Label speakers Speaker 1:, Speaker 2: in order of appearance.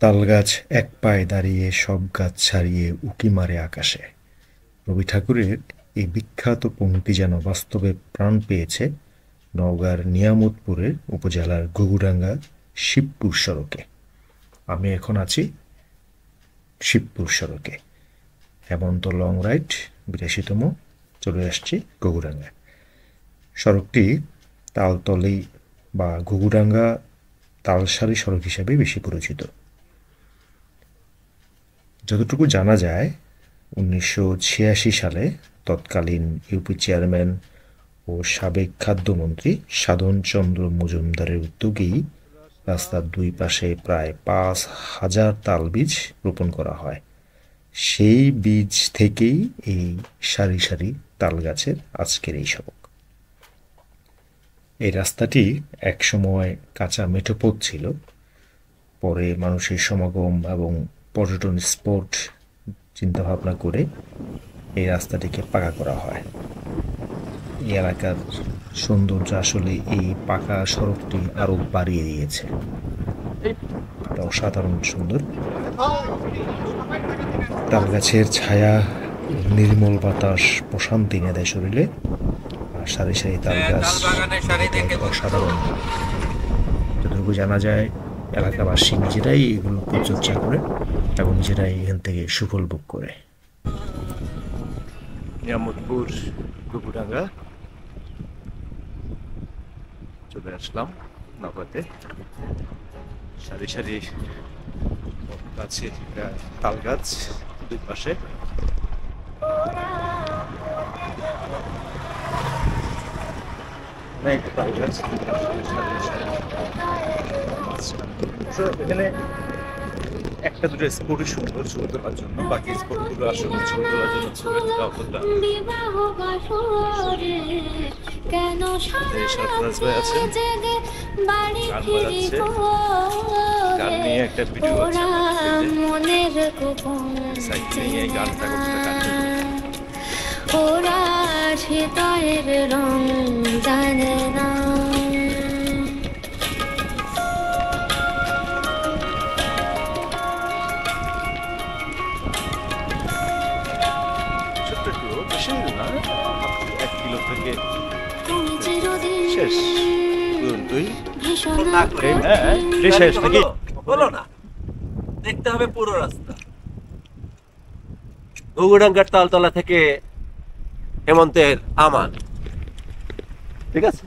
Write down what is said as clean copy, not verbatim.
Speaker 1: তালগাছ এক পায়ে দাঁড়িয়ে সব গাছ ছাড়িয়ে উঁকি মারে আকাশে। রবি ঠাকুরের এই বিখ্যাত পংক্তি যেন বাস্তবে প্রাণ পেয়েছে নওগাঁর নিয়ামতপুরের উপজেলার ঘুঘুডাঙ্গা শিবপুর সড়কে। আমি এখন আছি শিবপুর সড়কে। হেমন্ত লং রাইড ৮২তম, চলে আসছি ঘুঘুডাঙ্গা। সড়কটি তালতলি বা ঘুঘুডাঙ্গা তালসারি সড়ক হিসেবে বেশি পরিচিত। যতটুকু জানা যায়, ১৯৮৬ সালে তৎকালীন ইউপি চেয়ারম্যান ও সাবেক খাদ্যমন্ত্রী সাধন চন্দ্র মজুমদারের উদ্যোগেই রাস্তার দুই পাশে প্রায় ৫,০০০ তালবীজ রোপণ করা হয়। সেই বীজ থেকেই এই সারি সারি তালগাছের আজকের এই সড়ক। এই রাস্তাটি একসময় কাঁচা মেঠো পথ ছিল, পরে মানুষের সমাগম এবং পর্যটন স্পট চিন্তাভাবনা করে এই রাস্তাটিকে পাকা করা হয়। এই এলাকার সৌন্দর্য আসলে এই পাকা সড়কটি আরও বাড়িয়ে দিয়েছে। এটা অসাধারণ সুন্দর। তালগাছের ছায়া, নির্মল বাতাস প্রশান্তি এনে দেয় শরীরে। আর সারি সারি তালগাছ অসাধারণ। যতটুকু জানা যায়, এলাকাবাসী নিজেরাই এগুলো পরিচর্যা করে এবং নিজেরাই এখান থেকে সুফল ভোগ করে। নিয়ামতপুর ঘুঘুডাঙ্গা চলে আসলাম নগদে। সারি সারি গাছে তাল গাছ দুই পাশে। তাল গাছ এখানে একটা দুটো স্পোর্টই সুন্দর ছবি তোলার জন্য, বাকি স্পোর্টগুলো আসলে ছবি তোলার জন্য ছবি তোলা অতটা। সরফরাজ ভাই আছে, গান বাজাচ্ছে, গান নিয়ে একটা ভিডিও আছে সাইকেল নিয়ে গানটা করতে। ওরা হৃদয়ের রং জানে না।
Speaker 2: দেখতে হবে পুরো রাস্তা ঘুঘুডাঙ্গার তালতলা থেকে হেমন্তের আমান। ঠিক আছে।